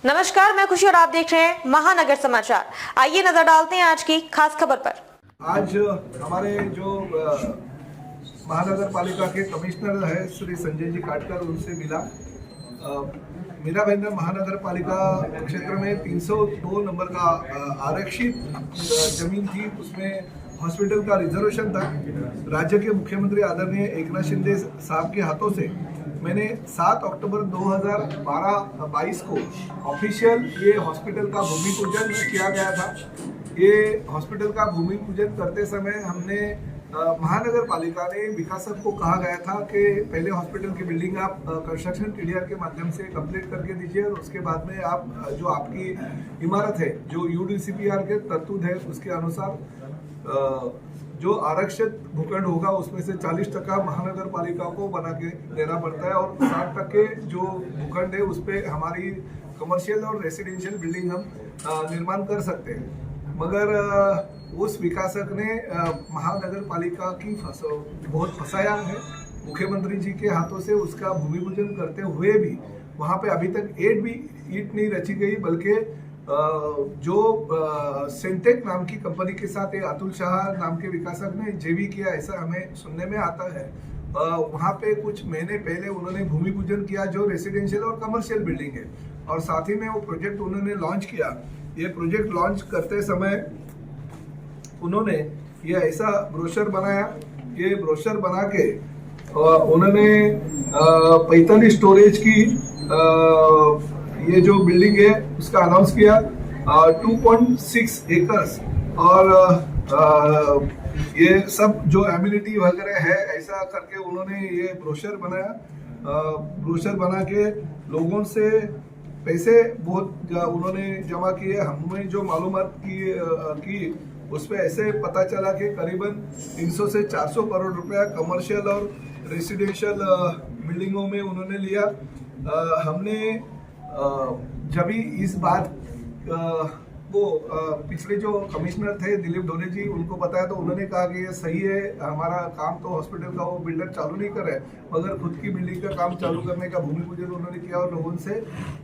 नमस्कार, मैं खुशी और आप देख रहे हैं महानगर समाचार। आइए नजर डालते हैं आज की खास खबर पर। आज हमारे जो महानगर पालिका के कमिश्नर है श्री संजय जी काटकर, उनसे मिला। मीरा भाईंदर महानगर पालिका क्षेत्र में 302 नंबर का आरक्षित जमीन थी, उसमें हॉस्पिटल का रिजर्वेशन था। राज्य के मुख्यमंत्री आदरणीय एकनाथ शिंदे साहब के हाथों से मैंने 7 अक्टूबर 2022 को ऑफिशियल ये हॉस्पिटल का भूमि पूजन किया गया था। ये हॉस्पिटल का भूमि पूजन करते समय हमने महानगर पालिका ने विकासक को कहा गया था कि पहले हॉस्पिटल की बिल्डिंग आप कंस्ट्रक्शन टीडीआर के माध्यम से कंप्लीट करके दीजिए और उसके बाद में आप जो आपकी इमारत है जो यूडीसीपीआर के तरतूद है उसके अनुसार जो आरक्षित भूखंड होगा उसमें से 40% महानगर पालिका को बना के देना पड़ता है और 60% जो भूखंड है उस पर हमारी कमर्शियल और रेसिडेंशियल बिल्डिंग हम निर्माण कर सकते हैं। मगर उस विकासक ने महानगर पालिका की बहुत फंसाया है। मुख्यमंत्री जी के हाथों से उसका भूमि पूजन करते हुए भी वहाँ पे अभी तक ईंट नहीं रची गई, बल्कि जो सेंटेक नाम की कंपनी के साथ अतुल शाह नाम के विकासक ने जेवी किया, ऐसा हमें सुनने में आता है। वहाँ पे कुछ महीने पहले उन्होंने भूमि पूजन किया जो रेसिडेंशियल और कमर्शियल बिल्डिंग है, और साथ ही में वो प्रोजेक्ट उन्होंने लॉन्च किया। ये प्रोजेक्ट लॉन्च करते समय उन्होंने ये ऐसा ब्रोशर बनाया। ये ब्रोशर बना के उन्होंने 45 स्टोरेज की ये जो बिल्डिंग है उसका अनाउंस किया, 2.6 एकर्स, और ये सब जो एमिनिटी वगैरह है ऐसा करके उन्होंने ये ब्रोशर बनाया। ब्रोशर बना के लोगों से पैसे बहुत उन्होंने जमा किए। हमें जो मालूमात की उस पर ऐसे पता चला कि करीबन 300 से 400 करोड़ रुपया कमर्शियल और रेसिडेंशियल बिल्डिंगों में उन्होंने लिया। हमने जब भी इस बात को पिछले जो कमिश्नर थे दिलीप ढोले जी, उनको बताया तो उन्होंने कहा कि ये सही है, हमारा काम तो हॉस्पिटल का वो बिल्डर चालू नहीं कर रहे, मगर खुद की बिल्डिंग का काम चालू करने का भूमि पूजन उन्होंने किया और लोगों से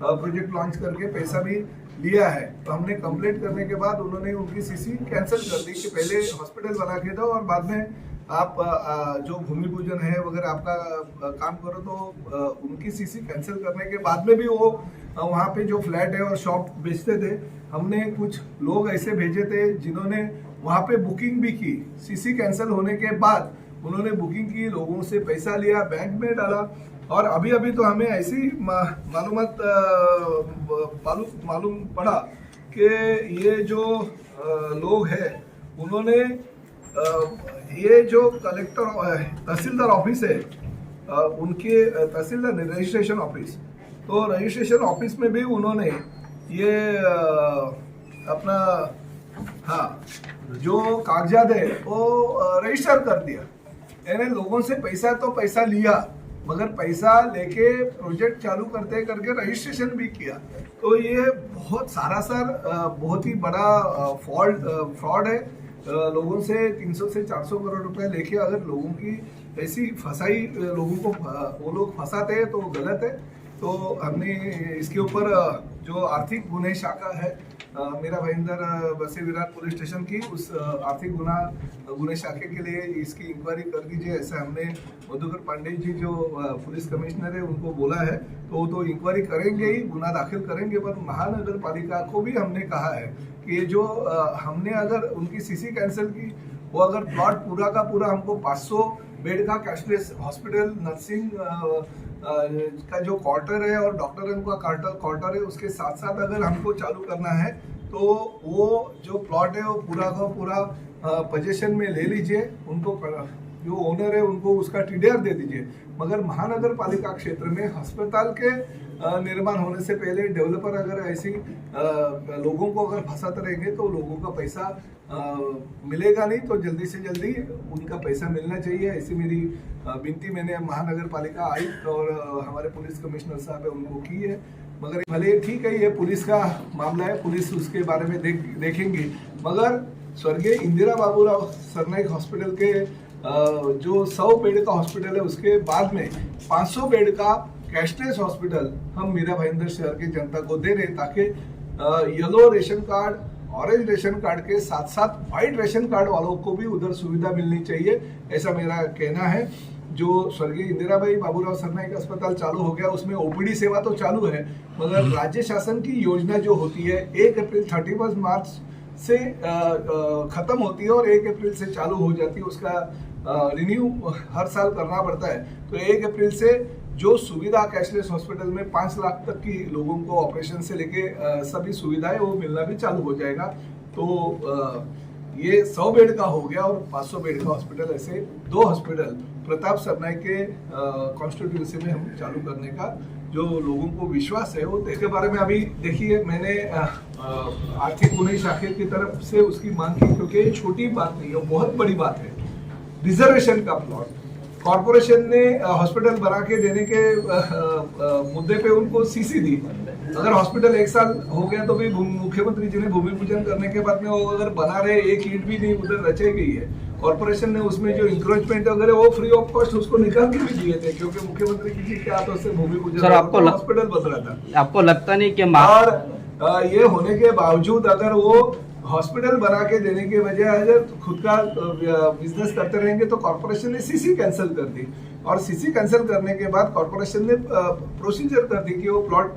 प्रोजेक्ट लॉन्च करके पैसा भी लिया है। तो हमने कंप्लीट करने के बाद उन्होंने उनकी सीसी कैंसिल कर दी कि पहले हॉस्पिटल बना के दो और बाद में आप जो भूमि पूजन है वगैरह आपका काम करो। तो उनकी सीसी कैंसिल करने के बाद में भी वो वहाँ पे जो फ्लैट है और शॉप बेचते थे, हमने कुछ लोग ऐसे भेजे थे जिन्होंने वहाँ पे बुकिंग भी की। सीसी कैंसिल होने के बाद उन्होंने बुकिंग की, लोगों से पैसा लिया, बैंक में डाला, और अभी अभी तो हमें ऐसी मालूम पड़ा कि ये जो लोग हैं उन्होंने ये जो कलेक्टर तहसीलदार ऑफिस है उनके तहसीलदार रजिस्ट्रेशन ऑफिस, तो रजिस्ट्रेशन ऑफिस में भी उन्होंने ये अपना जो कागजात है वो रजिस्टर कर दिया। यानी लोगों से पैसा लिया, मगर पैसा लेके प्रोजेक्ट चालू करते करके रजिस्ट्रेशन भी किया। तो ये बहुत बहुत ही बड़ा फ्रॉड है। लोगों से 300 से 400 करोड़ रुपए लेके अगर लोगों की ऐसी फंसाई, लोगों को वो लोग फंसाते हैं तो गलत है। तो हमने इसके ऊपर जो आर्थिक गुन्हे शाखा है मीरा भाईंदर बसे विराट पुलिस स्टेशन की, उस आर्थिक गुन्हे शाखे के लिए इसकी इंक्वायरी कर दीजिए, ऐसा हमने मधुकर पांडे जी जो पुलिस कमिश्नर है उनको बोला है। तो इंक्वायरी करेंगे ही, गुना दाखिल करेंगे। पर महानगर पालिका को भी हमने कहा है कि जो हमने अगर उनकी सीसी कैंसिल की, वो अगर प्लॉट पूरा का पूरा हमको 500 बेड का कैशलेस हॉस्पिटल, नर्सिंग का जो क्वार्टर है और डॉक्टर का क्वार्टर है, उसके साथ साथ अगर हमको चालू करना है तो वो जो प्लॉट है वो पूरा का पूरा पोजीशन में ले लीजिए। उनको जो ओनर है उनको उसका टीडीआर दे दीजिए। मगर महानगर पालिका क्षेत्र में अस्पताल के निर्माण होने से पहले डेवलपर अगर ऐसी लोगों को अगर फंसाते रहेंगे तो लोगों का पैसा मिलेगा नहीं। तो जल्दी से जल्दी उनका पैसा मिलना चाहिए, ऐसी मेरी विनती मैंने महानगर पालिका आयुक्त और हमारे पुलिस कमिश्नर साहब है उनको की है। मगर भले ठीक है, ये पुलिस का मामला है, पुलिस उसके बारे में देखेंगे। मगर स्वर्गीय इंदिरा बाबूराव सरनाइक हॉस्पिटल के जो 100 बेड का हॉस्पिटल है उसके बाद में 500 बेड का कैशलेस हॉस्पिटल हम मीरा भाईंदर शहर की जनता को दे रहे ताकि yellow ration card, orange ration card के साथ साथ व्हाइट रेशन कार्ड वालों को भी उधर सुविधा मिलनी चाहिए, ऐसा मेरा कहना है। जो स्वर्गीय इंदिराबाई बाबूराव सरनाईक अस्पताल चालू हो गया उसमें ओपीडी सेवा तो चालू है, मगर राज्य शासन की योजना जो होती है 1 अप्रैल 31 मार्च से खत्म होती है और 1 अप्रैल से चालू हो जाती है, उसका रिन्यू हर साल करना पड़ता है। तो 1 अप्रैल से जो सुविधा कैशलेस हॉस्पिटल में 5 लाख तक की लोगों को ऑपरेशन से लेके सभी सुविधाएं वो मिलना भी चालू हो जाएगा। तो ये 100 बेड का हो गया और 500 बेड का हॉस्पिटल, ऐसे 2 हॉस्पिटल प्रताप सरनाईक के कॉन्स्टिट्यूंसी में हम चालू करने का जो लोगों को विश्वास है वो के बारे में अभी देखिए मैंने आर्थिक गुणई शाखा की तरफ से उसकी मांग की, क्योंकि ये छोटी बात नहीं है, बहुत बड़ी बात है। रिजर्वेशन का प्लॉट कॉर्पोरेशन ने हॉस्पिटल बना के देने के मुद्दे पे उनको सीसी दी। अगर हॉस्पिटल 1 साल हो गया तो भी मुख्यमंत्री जी ने भूमि पूजन करने के बाद में वो अगर बना रहे, एक ईंट भी नहीं उधर रचाई गई है। कॉर्पोरेशन ने उसमें जो इंक्रोचमेंट वगैरह वो फ्री ऑफ कॉस्ट उसको निकाल के भी दिए थे, क्योंकि मुख्यमंत्री जी के हाथों से भूमि पूजन हॉस्पिटल बन रहा था। आपको लगता नहीं कि और ये होने के बावजूद अगर वो हॉस्पिटल बना के देने के बजाय अगर खुद का बिजनेस करते रहेंगे तो कॉर्पोरेशन ने सीसी कैंसिल कर दी, और सीसी कैंसिल करने के बाद कॉर्पोरेशन ने प्रोसीजर कर दी कि वो प्लॉट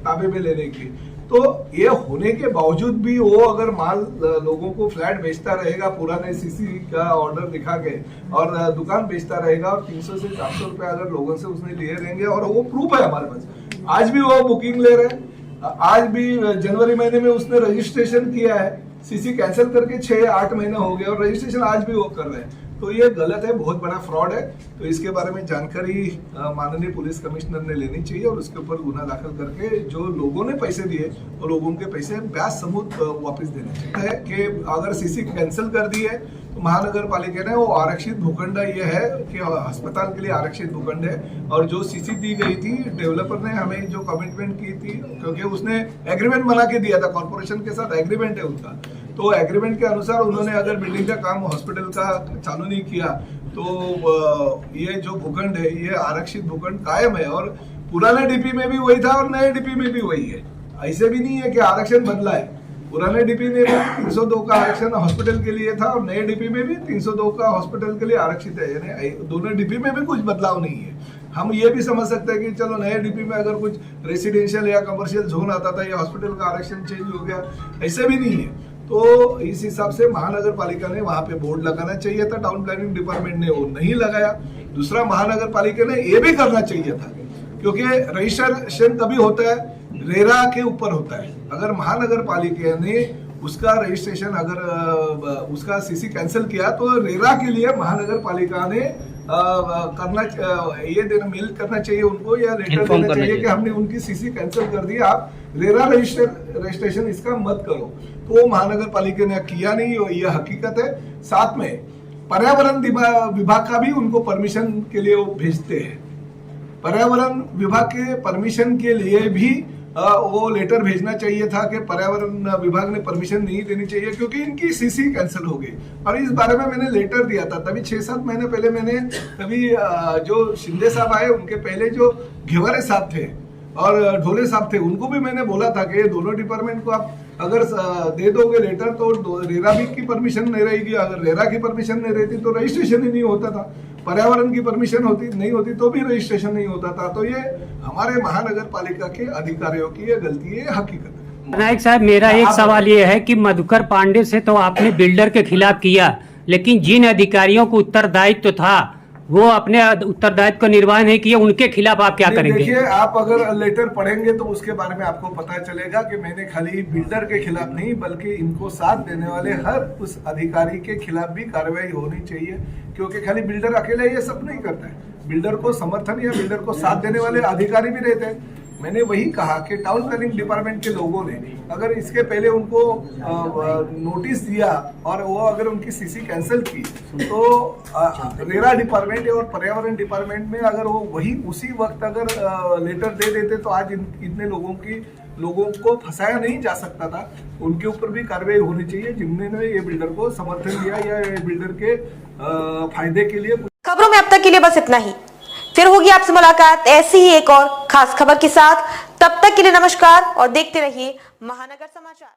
ताबे में लेने की। तो ये होने के बावजूद भी वो अगर माल लोगों को फ्लैट बेचता रहेगा पुराने सीसी का ऑर्डर दिखा के, और दुकान बेचता रहेगा और 300 से 400 रुपए अगर लोगों से उसने लिए रहेंगे, और वो प्रूफ है हमारे पास, आज भी वो बुकिंग ले रहे हैं, आज भी जनवरी महीने में उसने रजिस्ट्रेशन किया है, सीसी कैंसिल करके 6-8 महीने हो गए और रजिस्ट्रेशन आज भी वो कर रहे हैं। तो ये गलत है, बहुत बड़ा फ्रॉड है। तो इसके बारे में जानकारी माननीय पुलिस कमिश्नर ने लेनी चाहिए और उसके ऊपर गुना दाखिल करके जो लोगों ने पैसे दिए वो लोगों के पैसे ब्याज समेत वापस देने चाहिए। कि अगर सीसी कैंसिल कर दी है तो महानगर पालिका ने वो आरक्षित भूखंड ये है कि अस्पताल के लिए आरक्षित भूखंड है, और जो सीसी दी गई थी डेवलपर ने हमें जो कमिटमेंट की थी, क्योंकि उसने एग्रीमेंट बना के दिया था, कॉर्पोरेशन के साथ एग्रीमेंट है उनका, तो एग्रीमेंट के अनुसार उन्होंने अगर बिल्डिंग का काम हॉस्पिटल का चालू नहीं किया तो ये जो भूखंड है ये आरक्षित भूखंड कायम है, और पुराने डीपी में भी वही था और नए डीपी में भी वही है। ऐसे भी नहीं है कि आरक्षण बदला है, पुराने डीपी में भी 302 का आरक्षण हॉस्पिटल के लिए था और नए डीपी में भी 302 का हॉस्पिटल के लिए आरक्षित है, यानी दोनों डीपी में भी कुछ बदलाव नहीं है। हम ये भी समझ सकते हैं कि चलो नए डीपी में अगर कुछ रेसिडेंशियल या कमर्शियल जोन आता था या हॉस्पिटल का आरक्षण चेंज हो गया, ऐसे भी नहीं है। तो इस हिसाब से महानगर पालिका ने वहां पे बोर्ड लगाना चाहिए था, टाउन प्लानिंग डिपार्टमेंट ने वो नहीं लगाया। दूसरा, महानगर पालिका ने ये भी करना चाहिए था, क्योंकि रजिस्ट्रेशन तभी होता है रेरा के ऊपर होता है। अगर महानगर पालिका ने उसका रजिस्ट्रेशन अगर उसका सीसी कैंसिल किया तो रेरा के लिए महानगर पालिका ने करना ये देना मेल करना चाहिए उनको, या लेटर देना चाहिए कि हमने उनकी सीसी कैंसिल कर दी, आप रेरा रजिस्ट्रेशन इसका मत करो। तो वो महानगर पालिका ने किया नहीं, ये हकीकत है। साथ में पर्यावरण विभाग का भी उनको परमिशन के लिए वो भेजते हैं, पर्यावरण विभाग के परमिशन के लिए भी वो लेटर भेजना चाहिए था कि पर्यावरण विभाग ने परमिशन नहीं देनी चाहिए क्योंकि इनकी सीसी कैंसिल हो गई। और इस बारे में मैंने लेटर दिया था, तभी 6-7 महीने पहले मैंने, तभी जो शिंदे साहब आए उनके पहले जो घेवारे साहब थे और ढोले साहब थे, उनको भी मैंने बोला था कि दोनों डिपार्टमेंट को आप अगर दे दोगे लेटर तो रेरा भी की परमिशन नहीं रहेगी, अगर रेरा की परमिशन नहीं रहती तो रजिस्ट्रेशन ही नहीं होता था, पर्यावरण की परमिशन नहीं होती तो भी रजिस्ट्रेशन नहीं होता था। तो ये हमारे महानगर पालिका के अधिकारियों की ये गलती है, हकीकत है। नायक साहब, मेरा एक सवाल ये है कि मधुकर पांडे से तो आपने बिल्डर के खिलाफ किया, लेकिन जिन अधिकारियों को उत्तरदायित्व था वो अपने उत्तरदायित्व का निर्वाह नहीं किया, उनके खिलाफ आप क्या करेंगे? देखिए, आप अगर लेटर पढ़ेंगे तो उसके बारे में आपको पता चलेगा कि मैंने खाली बिल्डर के खिलाफ नहीं बल्कि इनको साथ देने वाले हर उस अधिकारी के खिलाफ भी कार्रवाई होनी चाहिए, क्योंकि खाली बिल्डर अकेले ये सब नहीं करता है, बिल्डर को समर्थन या बिल्डर को साथ देने वाले अधिकारी भी रहते हैं। मैंने वही कहा कि टाउन प्लानिंग डिपार्टमेंट के लोगों ने अगर इसके पहले उनको नोटिस दिया और वो अगर उनकी सीसी कैंसिल की तो रेरा डिपार्टमेंट और पर्यावरण डिपार्टमेंट में अगर वो वही उसी वक्त अगर लेटर दे देते तो आज इतने लोगों को फंसाया नहीं जा सकता था। उनके ऊपर भी कार्रवाई होनी चाहिए जिन्होंने ये बिल्डर को समर्थन दिया या ये बिल्डर के फायदे के लिए। खबरों में अब तक के लिए बस इतना ही। फिर होगी आपसे मुलाकात ऐसी ही एक और खास खबर के साथ। तब तक के लिए नमस्कार और देखते रहिए महानगर समाचार।